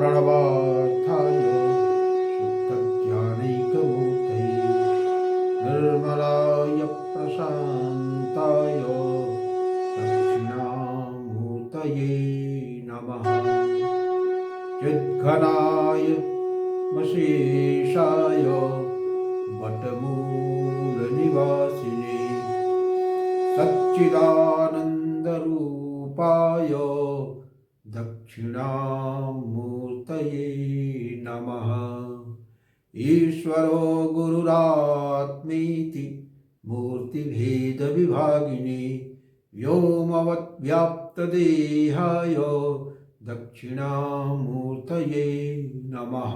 प्रणवार्थाय शुद्धज्ञानैकमूर्तये निर्मलाय प्रशान्ताय दक्षिणामूर्तये नमः। चिद्घनाय मशेषाय वटमूलनिवासिने सच्चिदानन्दरूपाय दक्षिणामूर्तये नमः। ईश्वरो गुरुरात्मेति मूर्तिभेदविभागिने व्योमवद्व्याप्तदेहाय दक्षिणामूर्तये नमः।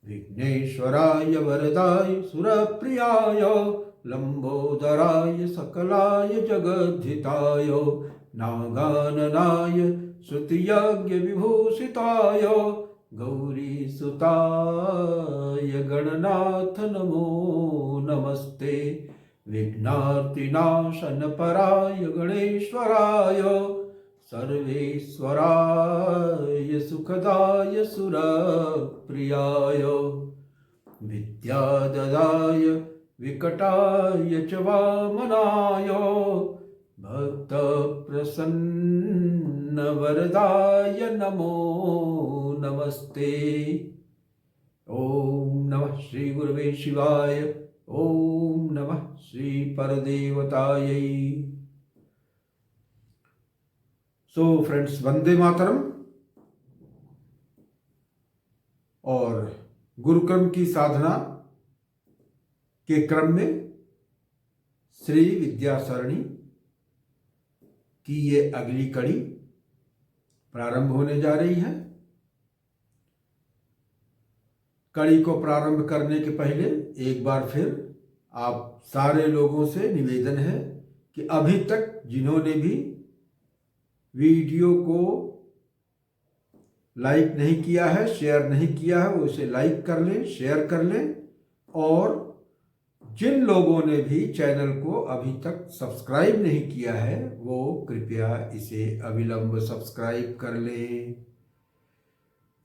विघ्नेश्वराय वरदाय सुरप्रियाय लंबोदराय सकलाय जगद्धिताय नागाननाय श्रुतियज्ञविभूषिताय गौरीसुताय गणनाथ नमो नमस्ते। विघ्नार्तिनाशनपराय गणेश्वराय सर्वेश्वराय सुखदाय सुरप्रियाय विद्याददाय विकटाय च वामनाय भक्तप्रसन्नवरदाय नमो नमस्ते। ओम नमः श्री गुरुवे शिवाय। ओम नमः श्री परदेवतायै। So friends, Vande Mataram. और गुरुक्रम की साधना के क्रम में श्री विद्या सरणी की ये अगली कड़ी प्रारंभ होने जा रही है। कड़ी को प्रारंभ करने के पहले एक बार फिर आप सारे लोगों से निवेदन है कि अभी तक जिन्होंने भी वीडियो को लाइक नहीं किया है, शेयर नहीं किया है, वो इसे लाइक कर लें, शेयर कर लें। और जिन लोगों ने भी चैनल को अभी तक सब्सक्राइब नहीं किया है वो कृपया इसे अविलंब सब्सक्राइब कर लें।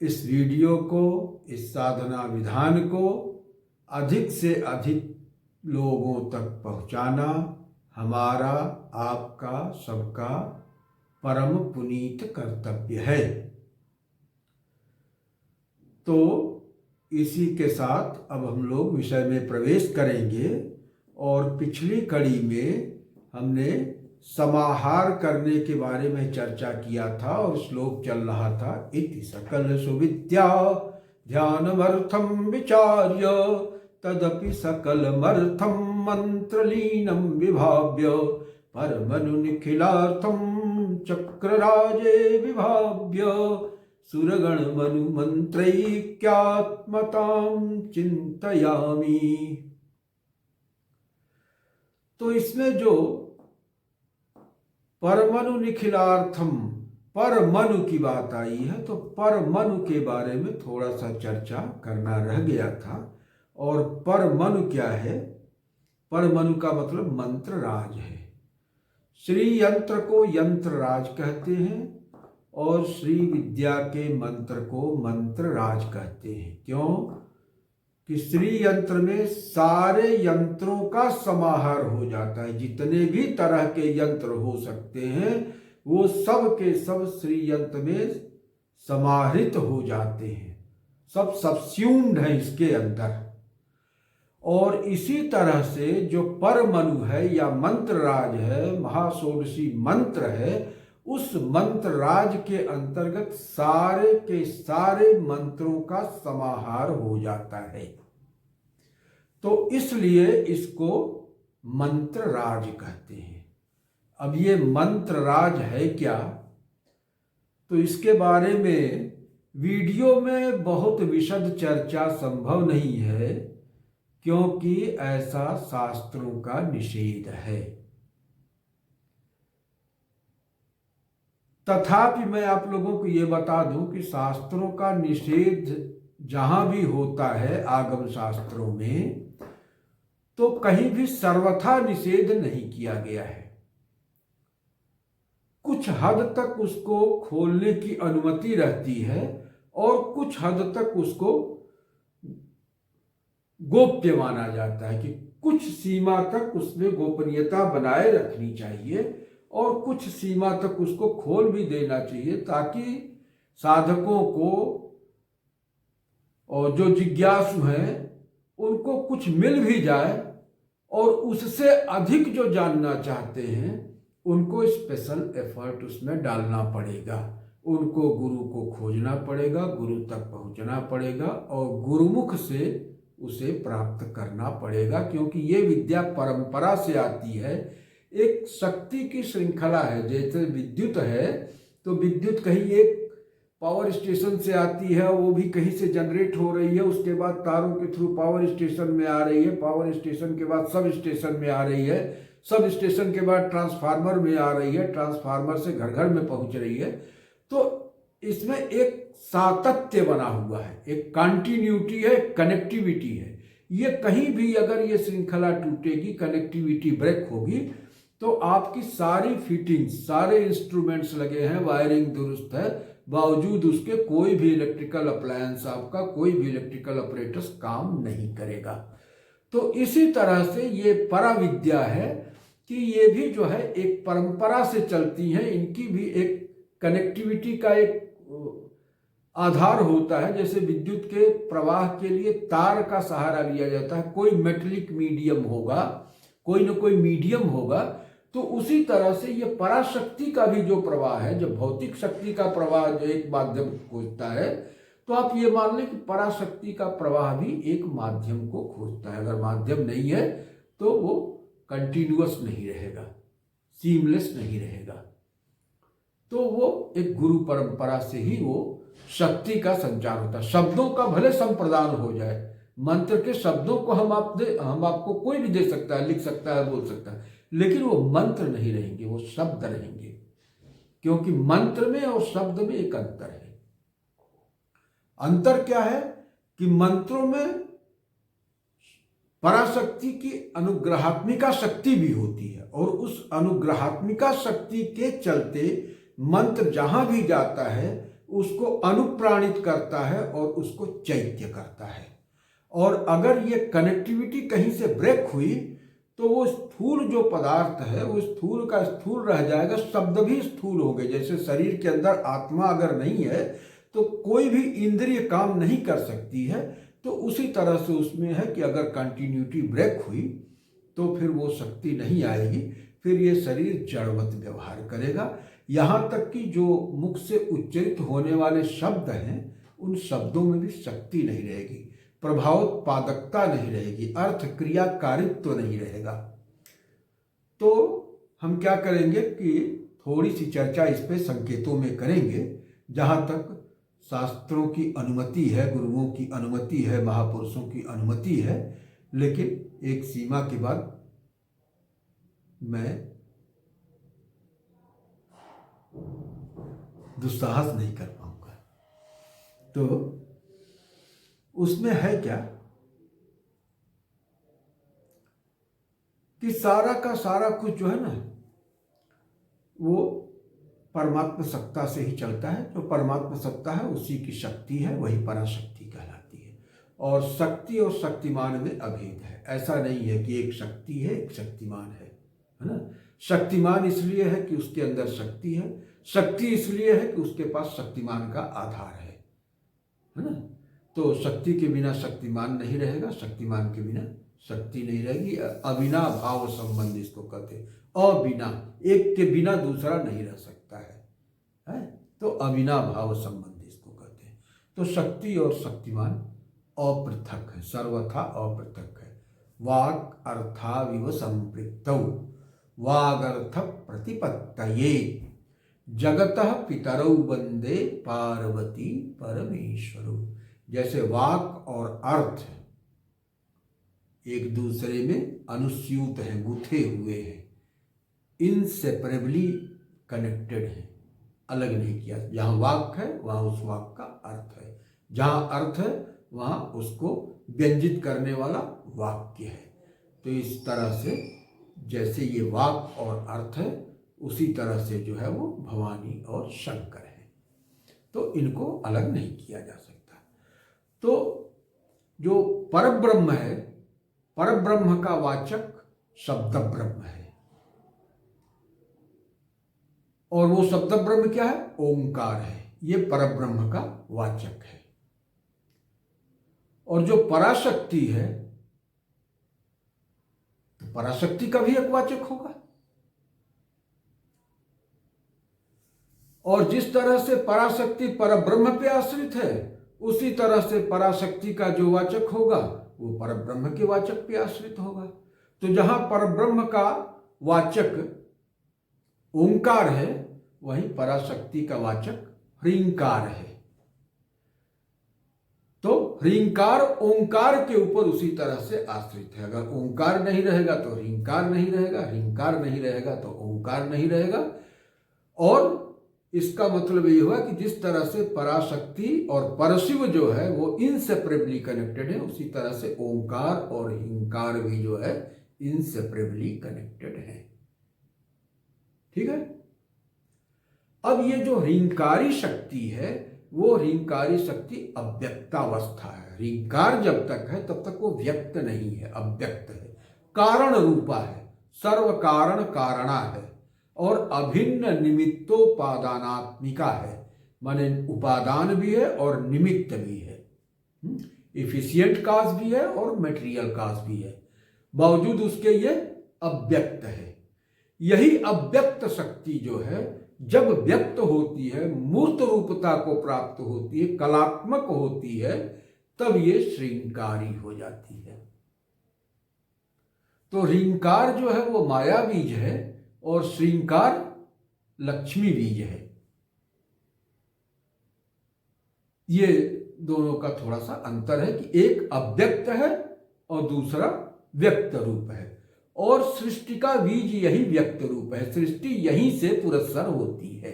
इस वीडियो को, इस साधना विधान को अधिक से अधिक लोगों तक पहुंचाना हमारा, आपका, सबका परम पुनीत कर्तव्य है। तो इसी के साथ अब हम लोग विषय में प्रवेश करेंगे। और पिछली कड़ी में हमने समाहार करने के बारे में चर्चा किया था और श्लोक चल रहा था, इति सकल सुविद्या ध्यानमर्थम विचार्य तदपि सकलमर्थम मंत्रलीनम विभाव्य परमनु निखिलार्थम चक्रराजे विभाव्य सुरगण मनु मंत्रैक्यात्मतां चिंतयामि। तो इसमें जो परमनु निखिलार्थम, परमनु की बात आई है, तो परमनु के बारे में थोड़ा सा चर्चा करना रह गया था। और परमनु क्या है? परमनु का मतलब मंत्र राज है। श्री यंत्र को यंत्र राज कहते हैं और श्री विद्या के मंत्र को मंत्र राज कहते हैं। क्यों? कि श्री यंत्र में सारे यंत्रों का समाहार हो जाता है। जितने भी तरह के यंत्र हो सकते हैं वो सब के सब श्री यंत्र में समाहित हो जाते हैं, सब सबस्यूम्ड है इसके अंदर। और इसी तरह से जो परमनु है या मंत्र राज है, महाषोडशी मंत्र है, उस मंत्र राज के अंतर्गत सारे के सारे मंत्रों का समाहार हो जाता है। तो इसलिए इसको मंत्र राज कहते हैं। अब ये मंत्र राज है क्या? तो इसके बारे में वीडियो में बहुत विशद चर्चा संभव नहीं है, क्योंकि ऐसा शास्त्रों का निषेध है। तथापि मैं आप लोगों को ये बता दूं कि शास्त्रों का निषेध जहां भी होता है आगम शास्त्रों में, तो कहीं भी सर्वथा निषेध नहीं किया गया है। कुछ हद तक उसको खोलने की अनुमति रहती है और कुछ हद तक उसको गोप्य माना जाता है कि कुछ सीमा तक उसमें गोपनीयता बनाए रखनी चाहिए और कुछ सीमा तक उसको खोल भी देना चाहिए, ताकि साधकों को और जो जिज्ञासु हैं उनको कुछ मिल भी जाए और उससे अधिक जो जानना चाहते हैं उनको स्पेशल एफर्ट उसमें डालना पड़ेगा। उनको गुरु को खोजना पड़ेगा, गुरु तक पहुंचना पड़ेगा और गुरुमुख से उसे प्राप्त करना पड़ेगा, क्योंकि ये विद्या परंपरा से आती है, एक शक्ति की श्रृंखला है। जैसे विद्युत है तो विद्युत कहीं एक पावर स्टेशन से आती है, वो भी कहीं से जनरेट हो रही है, उसके बाद तारों के थ्रू पावर स्टेशन में आ रही है, पावर स्टेशन के बाद सब स्टेशन में आ रही है, सब स्टेशन के बाद ट्रांसफार्मर में आ रही है, ट्रांसफार्मर से घर घर में पहुंच रही है। तो इसमें एक सातत्य बना हुआ है, एक कंटिन्यूटी है, कनेक्टिविटी है। ये कहीं भी अगर ये श्रृंखला टूटेगी, कनेक्टिविटी ब्रेक होगी, तो आपकी सारी फिटिंग्स, सारे इंस्ट्रूमेंट्स लगे हैं, वायरिंग दुरुस्त है, बावजूद उसके कोई भी इलेक्ट्रिकल अप्लायंस, आपका कोई भी इलेक्ट्रिकल अपरेटस काम नहीं करेगा। तो इसी तरह से ये पराविद्या है कि ये भी जो है एक परंपरा से चलती हैं, इनकी भी एक कनेक्टिविटी का एक आधार होता है। जैसे विद्युत के प्रवाह के लिए तार का सहारा लिया जाता है, कोई मेटलिक मीडियम होगा, कोई न कोई मीडियम होगा। तो उसी तरह से ये पराशक्ति का भी जो प्रवाह है, जब भौतिक शक्ति का प्रवाह जो एक माध्यम खोजता है, तो आप ये मान लें कि पराशक्ति का प्रवाह भी एक माध्यम को खोजता है। अगर माध्यम नहीं है तो वो कंटिन्यूअस नहीं रहेगा, सीमलेस नहीं रहेगा। तो वो एक गुरु परंपरा से ही वो शक्ति का संचार होता है। शब्दों का भले संप्रदान हो जाए, मंत्र के शब्दों को हम आपको कोई भी दे सकता है, लिख सकता है, बोल सकता है, लेकिन वो मंत्र नहीं रहेंगे, वो शब्द रहेंगे, क्योंकि मंत्र में और शब्द में एक अंतर है। अंतर क्या है कि मंत्रों में पराशक्ति की अनुग्रहात्मिका शक्ति भी होती है और उस अनुग्रहात्मिका शक्ति के चलते मंत्र जहां भी जाता है उसको अनुप्राणित करता है और उसको चैत्य करता है। और अगर ये कनेक्टिविटी कहीं से ब्रेक हुई तो वो स्थूल जो पदार्थ है वो स्थूल का स्थूल रह जाएगा, शब्द भी स्थूल होंगे। जैसे शरीर के अंदर आत्मा अगर नहीं है तो कोई भी इंद्रिय काम नहीं कर सकती है, तो उसी तरह से उसमें है कि अगर कंटिन्यूटी ब्रेक हुई तो फिर वो शक्ति नहीं आएगी, फिर ये शरीर जड़वत व्यवहार करेगा। यहाँ तक कि जो मुख से उच्चरित होने वाले शब्द हैं उन शब्दों में भी शक्ति नहीं रहेगी, प्रभावोत्पादकता नहीं रहेगी, अर्थ क्रियाकारित्व तो नहीं रहेगा। तो हम क्या करेंगे कि थोड़ी सी चर्चा इस पे संकेतों में करेंगे। जहाँ तक शास्त्रों की अनुमति है, गुरुओं की अनुमति है, महापुरुषों की अनुमति है, लेकिन एक सीमा के बाद मैं दुस्साहस नहीं कर पाऊंगा। तो उसमें है क्या कि सारा का सारा कुछ जो है ना वो परमात्मा सत्ता से ही चलता है। जो परमात्मा सत्ता है उसी की शक्ति है, वही पराशक्ति कहलाती है। और शक्ति और शक्तिमान में अभेद है, ऐसा नहीं है कि एक शक्ति है एक शक्तिमान है ना। शक्तिमान इसलिए है कि उसके अंदर शक्ति है, शक्ति इसलिए है कि उसके पास शक्तिमान का आधार है ना। तो शक्ति के बिना शक्तिमान नहीं रहेगा, शक्तिमान के बिना शक्ति नहीं रहेगी। अबिना भाव संबंध इसको कहते हैं। अबिना, एक के बिना दूसरा नहीं रह सकता है? तो अबिना भाव संबंध इसको कहते हैं। तो शक्ति और शक्तिमान अपृथक है, सर्वथा अपृथक है। वाक् अर्थाविव संपृक्तौ वागर्थ प्रतिपत्तये जगतः पितरौ वंदे पार्वती परमेश्वरौ। जैसे वाक और अर्थ एक दूसरे में अनुस्यूत हैं, गुथे हुए हैं, इनसेपरेबली कनेक्टेड हैं, अलग नहीं किया। जहाँ वाक है वहाँ उस वाक का अर्थ है, जहाँ अर्थ है वहाँ उसको व्यंजित करने वाला वाक्य है। तो इस तरह से जैसे ये वाक और अर्थ है उसी तरह से जो है वो भवानी और शंकर है, तो इनको अलग नहीं किया जा सकता। तो जो परब्रह्म है, परब्रह्म का वाचक शब्द ब्रह्म है, और वो शब्द ब्रह्म क्या है? ओंकार है। ये परब्रह्म का वाचक है। और जो पराशक्ति है, तो पराशक्ति का भी एक वाचक होगा। और जिस तरह से पराशक्ति परब्रह्म पे आश्रित है, उसी तरह से पराशक्ति का जो वाचक होगा वो परब्रह्म के वाचक पे आश्रित होगा। तो जहां परब्रह्म का वाचक ओंकार है, वहीं पराशक्ति का वाचक ह्रींकार है। तो ह्रींकार ओंकार के ऊपर उसी तरह से आश्रित है। अगर ओंकार नहीं रहेगा तो ह्रींकार नहीं रहेगा, ह्रींकार नहीं रहेगा तो ओंकार नहीं रहेगा। और इसका मतलब ये हुआ कि जिस तरह से पराशक्ति और परशिव जो है वो इनसेपरेबली कनेक्टेड है, उसी तरह से ओंकार और ह्रींकार भी जो है इनसेपरेबली कनेक्टेड है। ठीक है। अब ये जो ह्रींकारी शक्ति है, वो ह्रींकारी शक्ति अव्यक्तावस्था है। ह्रींकार जब तक है तब तक वो व्यक्त नहीं है, अव्यक्त है, कारण रूपा है, सर्व कारण कारणा है, और अभिन्न निमित्तोपादानात्मिका है। माने उपादान भी है और निमित्त भी है, इफिशियंट काज भी है और मटेरियल काज भी है, बावजूद उसके ये अव्यक्त है। यही अव्यक्त शक्ति जो है जब व्यक्त होती है, मूर्त रूपता को प्राप्त होती है, कलात्मक होती है, तब ये श्रृंगारी हो जाती है। तो ह्रींकार जो है वो माया बीज है और श्रृंगार लक्ष्मी बीज है। ये दोनों का थोड़ा सा अंतर है कि एक अव्यक्त है और दूसरा व्यक्त रूप है। और सृष्टि का बीज यही व्यक्त रूप है। सृष्टि यहीं से पुरस्सर होती है,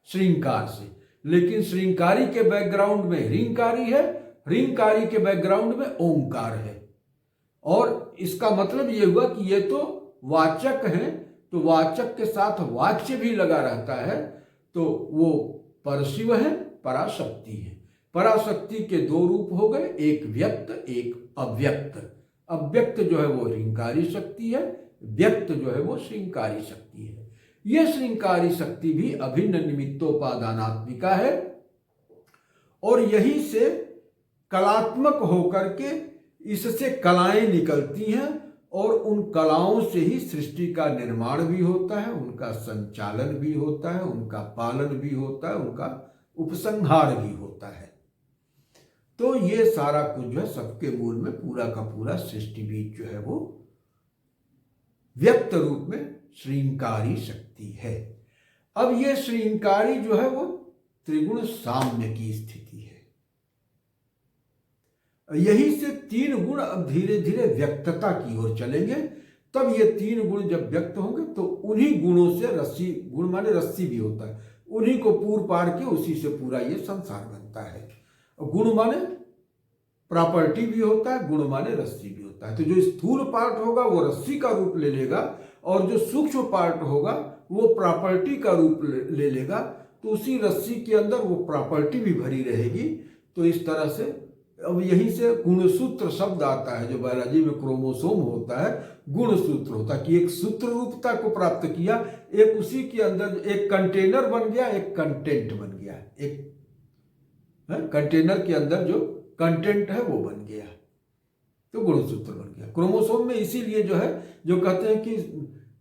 श्रृंगार से। लेकिन श्रृंगारी के बैकग्राउंड में ह्रींकारी है, ह्रींकारी के बैकग्राउंड में ओंकार है। और इसका मतलब ये हुआ कि ये तो वाचक हैं, तो वाचक के साथ वाच्य भी लगा रहता है, तो वो परशिव है, पराशक्ति है। पराशक्ति के दो रूप हो गए, एक व्यक्त एक अव्यक्त। अव्यक्त जो है वो ह्रींकारी शक्ति है, व्यक्त जो है वो श्रृंगारी शक्ति है। यह श्रृंगारी शक्ति भी अभिन्न निमित्तोपादानात्मिका है और यही से कलात्मक होकर के इससे कलाएं निकलती हैं और उन कलाओं से ही सृष्टि का निर्माण भी होता है, उनका संचालन भी होता है, उनका पालन भी होता है, उनका उपसंहार भी होता है। तो ये सारा कुछ जो है सबके मूल में पूरा का पूरा सृष्टि बीज जो है वो व्यक्त रूप में श्रृंगारी शक्ति है। अब ये श्रृंगारी जो है वो त्रिगुण साम्य की स्थिति है। यही से तीन गुण अब धीरे धीरे व्यक्तता की ओर चलेंगे। तब ये तीन गुण जब व्यक्त होंगे तो उन्हीं गुणों से रस्सी, गुण माने रस्सी भी होता है, उन्हीं को पूर पार के उसी से पूरा ये संसार बनता है। गुण माने प्रॉपर्टी भी होता है, गुण माने रस्सी भी होता है। तो जो स्थूल पार्ट होगा वो रस्सी का रूप ले लेगा और जो सूक्ष्म पार्ट होगा वो प्रॉपर्टी का रूप ले लेगा। तो उसी रस्सी के अंदर वो प्रॉपर्टी भी भरी रहेगी। तो इस तरह से अब यहीं से गुणसूत्र शब्द आता है, जो बायोलॉजी में क्रोमोसोम होता है, गुणसूत्र होता है कि एक सूत्र रूपता को प्राप्त किया, एक उसी के अंदर एक कंटेनर बन गया, एक कंटेंट बन गया, एक कंटेनर के अंदर जो कंटेंट है वो बन गया, तो गुणसूत्र बन गया। क्रोमोसोम में इसीलिए जो है, जो कहते हैं कि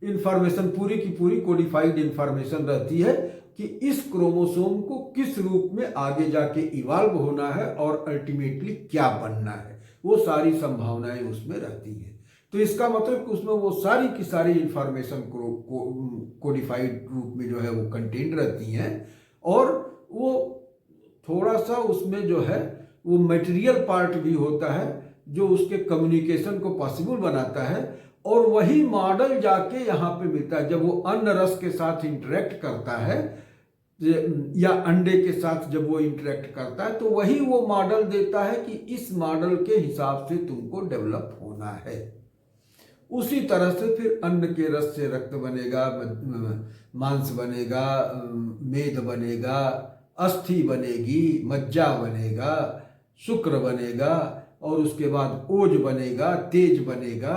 इंफॉर्मेशन पूरी की पूरी कोडिफाइड इंफॉर्मेशन रहती है कि इस क्रोमोसोम को किस रूप में आगे जाके इवॉल्व होना है और अल्टीमेटली क्या बनना है, वो सारी संभावनाएं उसमें रहती हैं। तो इसका मतलब कि उसमें वो सारी की सारी इंफॉर्मेशन कोडिफाइड रूप में जो है वो कंटेंट रहती हैं। और वो थोड़ा सा उसमें जो है वो मटेरियल पार्ट भी होता है जो उसके कम्युनिकेशन को पॉसिबल बनाता है। और वही मॉडल जाके यहाँ पे मिलता है जब वो अन्न रस के साथ इंटरेक्ट करता है या अंडे के साथ जब वो इंटरेक्ट करता है, तो वही वो मॉडल देता है कि इस मॉडल के हिसाब से तुमको डेवलप होना है। उसी तरह से फिर अन्न के रस से रक्त बनेगा, मांस बनेगा, मेद बनेगा, अस्थि बनेगी, मज्जा बनेगा, शुक्र बनेगा, और उसके बाद ओज बनेगा, तेज बनेगा,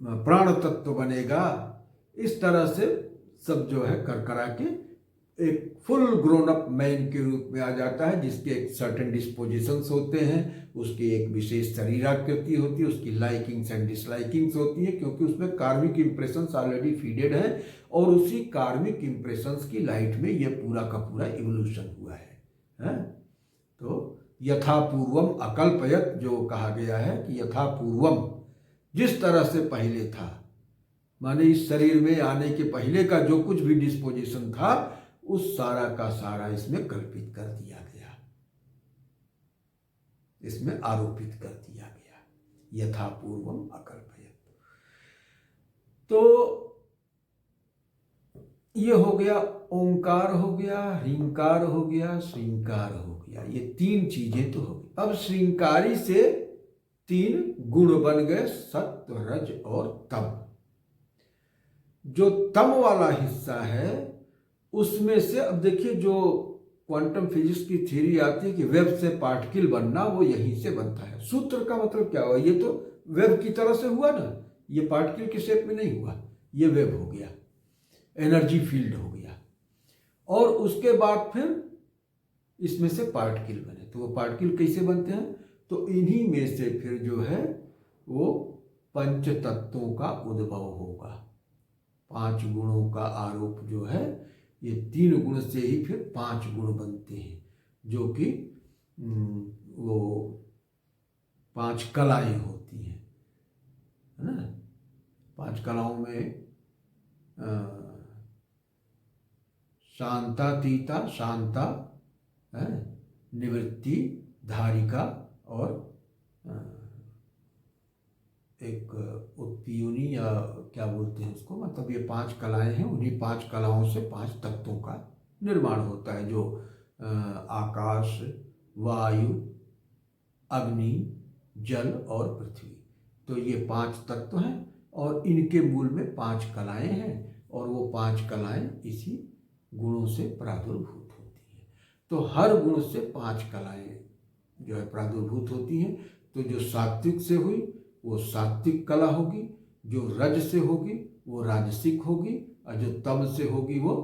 प्राण तत्व बनेगा। इस तरह से सब जो है कर करा के एक फुल ग्रोन अप मैन के रूप में आ जाता है, जिसके एक सर्टेन डिस्पोजिशंस होते हैं, उसकी एक विशेष शरीराकृति होती है, उसकी लाइकिंग्स एंड डिसलाइकिंग्स होती है, क्योंकि उसमें कार्मिक इंप्रेशंस ऑलरेडी फीडेड है, और उसी कार्मिक इंप्रेशंस की लाइट में यह पूरा का पूरा इवोल्यूशन हुआ है? तो यथा पूर्वम अकल्पयत, जो कहा गया है कि यथा पूर्वम, जिस तरह से पहले था, माने इस शरीर में आने के पहले का जो कुछ भी डिस्पोजिशन था, उस सारा का सारा इसमें कल्पित कर दिया गया, इसमें आरोपित कर दिया गया। यथा पूर्वम अकल्पयत। तो ये हो गया, ओंकार हो गया, ह्रींकार हो गया, श्रींकार हो गया। ये तीन चीजें तो हो गई। अब श्रींकारी से तीन गुण बन गए, सत्व, रज और तम। जो तम वाला हिस्सा है उसमें से, अब देखिए, जो क्वांटम फिजिक्स की थ्योरी आती है कि वेब से पार्टिकल बनना, वो यहीं से बनता है। सूत्र का मतलब क्या हुआ? ये तो वेब की तरह से हुआ ना, ये पार्टिकल के शेप में नहीं हुआ, ये वेब हो गया, एनर्जी फील्ड हो गया। और उसके बाद फिर इसमें से पार्टिकल बने। तो वो पार्टिकल कैसे बनते हैं? तो इन्हीं में से फिर जो है वो पंच तत्वों का उद्भव होगा। 5 गुणों का आरोप जो है, ये 3 गुण से ही फिर 5 गुण बनते हैं, जो कि वो 5 कलाएं होती हैं, है ना। 5 कलाओं में शांतातीता, शांता है, निवृत्ति, धारिका, और एक उत्पीयुनी, या क्या बोलते हैं उसको, मतलब ये 5 कलाएं हैं। उन्हीं 5 कलाओं से 5 तत्वों का निर्माण होता है, जो आकाश, वायु, अग्नि, जल और पृथ्वी। तो ये 5 तत्व हैं, और इनके मूल में 5 कलाएं हैं, और वो 5 कलाएं इसी गुणों से प्रादुर्भूत होती हैं। तो हर गुण से 5 कलाएं जो है प्रादुर्भूत होती हैं। तो जो सात्विक से हुई वो सात्विक कला होगी, जो रज से होगी वो राजसिक होगी, और जो तम से होगी वो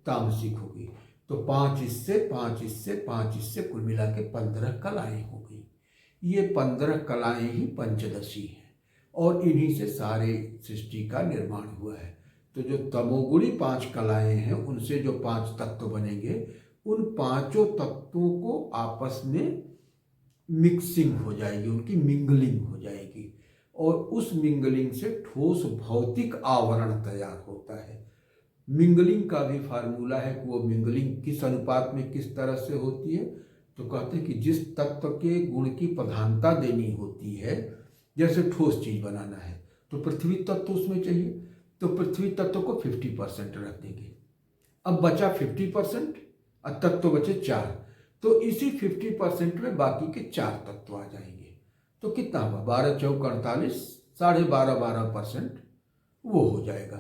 तामसिक होगी। तो 5 इससे, 5 इससे, 5 इससे, कुल मिला के 15 कलाएं हो गई। ये 15 कलाएं ही पंचदशी हैं, और इन्हीं से सारे सृष्टि का निर्माण हुआ है। तो जो तमोगुणी 5 कलाएं हैं, उनसे जो 5 तत्व बनेंगे, उन 5 तत्वों को आपस में मिक्सिंग हो जाएगी, उनकी मिंगलिंग हो जाएगी, और उस मिंगलिंग से ठोस भौतिक आवरण तैयार होता है। मिंगलिंग का भी फार्मूला है कि वो मिंगलिंग किस अनुपात में किस तरह से होती है। तो कहते हैं कि जिस तत्व के गुण की प्रधानता देनी होती है, जैसे ठोस चीज बनाना है तो पृथ्वी तत्व उसमें चाहिए, तो पृथ्वी तत्व को 50% रख देंगे। अब बचा 50%, और तत्व बचे 4, तो इसी 50% में बाकी के 4 तत्व आ जाएंगे। तो कितना हुआ? 12 चौक 48, 12.5% वो हो जाएगा।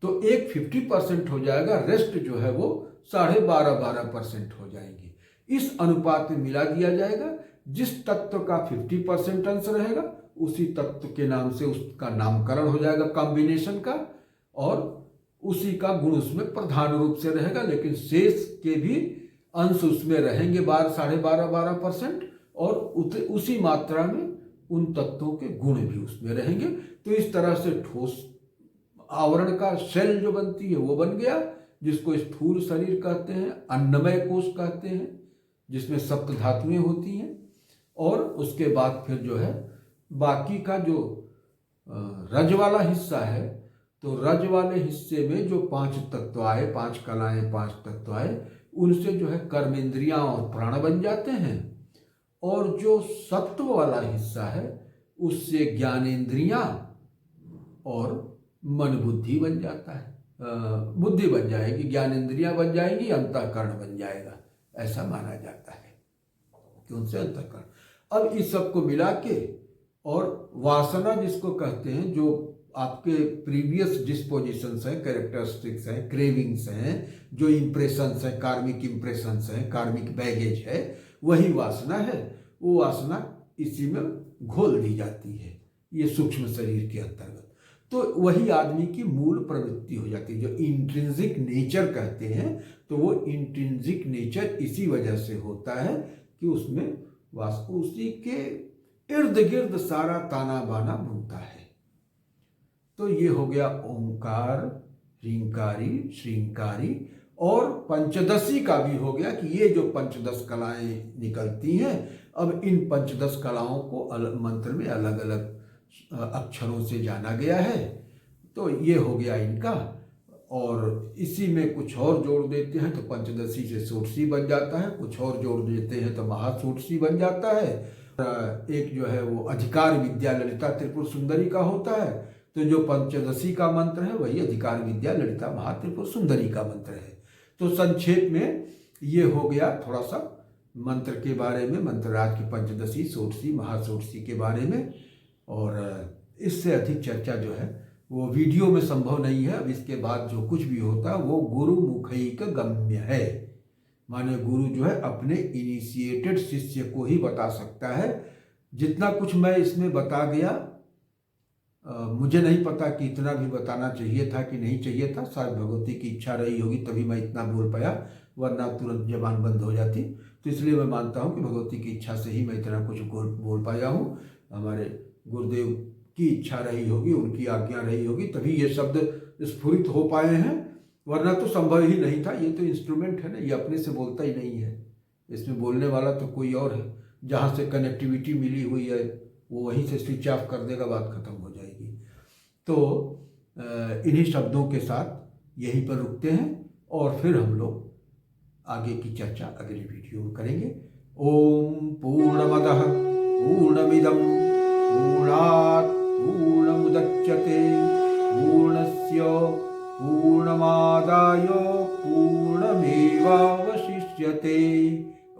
तो एक 50% हो जाएगा, रेस्ट जो है वो 12.5% हो जाएंगे। इस अनुपात में मिला दिया जाएगा। जिस तत्व का 50% अंश रहेगा, उसी तत्व के नाम से उसका नामकरण हो जाएगा कॉम्बिनेशन का, और उसी का गुण उसमें प्रधान रूप से रहेगा, लेकिन शेष के भी अंश उसमें रहेंगे 12.5%, और उसी मात्रा में उन तत्वों के गुण भी उसमें रहेंगे। तो इस तरह से ठोस आवरण का शेल जो बनती है वो बन गया, जिसको स्थूल शरीर कहते हैं, अन्नमय कोश कहते हैं, जिसमें सप्त धातुएं होती हैं। और उसके बाद फिर जो है बाकी का जो रज वाला हिस्सा है, तो रज वाले हिस्से में जो 5 तत्व आए, 5 कलाएं, 5 तत्व आए, उनसे जो है कर्मेंद्रियां और प्राण बन जाते हैं। और जो सत्व वाला हिस्सा है, उससे ज्ञानेंद्रियां और मन बुद्धि बन जाता है, बुद्धि बन जाएगी, ज्ञानेंद्रियां बन जाएंगी, अंतःकरण बन जाएगा, ऐसा माना जाता है कि उनसे अंतःकरण। अब इस सब को मिला के और वासना जिसको कहते हैं, जो आपके प्रीवियस डिस्पोजिशंस हैं, कैरेक्टरिस्टिक्स हैं, क्रेविंग्स हैं, जो इम्प्रेशंस हैं, कार्मिक इम्प्रेशंस हैं, कार्मिक बैगेज है, वही वासना है। वो वासना इसी में घोल दी जाती है, ये सूक्ष्म शरीर के अंतर्गत। तो वही आदमी की मूल प्रवृत्ति हो जाती है, जो इंट्रिंसिक नेचर कहते हैं। तो वो इंट्रिंसिक नेचर इसी वजह से होता है कि उसमें उसी के इर्द गिर्द सारा ताना बाना घूमता है। तो ये हो गया ओंकार, ह्रींकारी, श्रींकारी, और पंचदशी का भी हो गया कि ये जो पंचदश कलाएं निकलती हैं, अब इन पंचदश कलाओं को मंत्र में अलग अलग अक्षरों से जाना गया है। तो ये हो गया इनका, और इसी में कुछ और जोड़ देते हैं तो पंचदशी से षोडशी बन जाता है, कुछ और जोड़ देते हैं तो महाषोडशी बन जाता है। एक जो है वो अधिकार विद्या ललिता त्रिपुर सुंदरी का होता है। तो जो पंचदशी का मंत्र है वही अधिकार विद्या ललिता महात्रिपुर सुंदरी का मंत्र है। तो संक्षेप में ये हो गया थोड़ा सा मंत्र के बारे में, मंत्रराज की पंचदशी, षोडशी, महाषोडशी के बारे में। और इससे अधिक चर्चा जो है वो वीडियो में संभव नहीं है। अब इसके बाद जो कुछ भी होता है वो गुरु मुखैक गम्य है, माने गुरु जो है अपने इनिशिएटेड शिष्य को ही बता सकता है। जितना कुछ मैं इसमें बता गया, मुझे नहीं पता कि इतना भी बताना चाहिए था कि नहीं चाहिए था। शायद भगवती की इच्छा रही होगी तभी मैं इतना बोल पाया, वरना तुरंत जबान बंद हो जाती। तो इसलिए मैं मानता हूँ कि भगवती की इच्छा से ही मैं इतना कुछ बोल पाया हूँ। हमारे गुरुदेव की इच्छा रही होगी, उनकी आज्ञा रही होगी, तभी ये शब्द स्फुरित हो पाए हैं, वरना तो संभव ही नहीं था। ये तो इंस्ट्रूमेंट है ना, ये अपने से बोलता ही नहीं है, इसमें बोलने वाला तो कोई और है। जहाँ से कनेक्टिविटी मिली हुई है वो वहीं से स्विच ऑफ कर देगा, बात खत्म हो जाएगी। तो इन्हीं शब्दों के साथ यहीं पर रुकते हैं और फिर हम लोग आगे की चर्चा अगली वीडियो में करेंगे। ओम पूर्णमदः पूर्णमिदं पूर्णात् पूर्णमुदच्यते पूर्णस्य पूर्णमादाय पूर्णमेवावशिष्यते।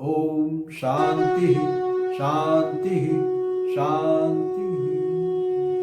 ओम शांति शांति शांति।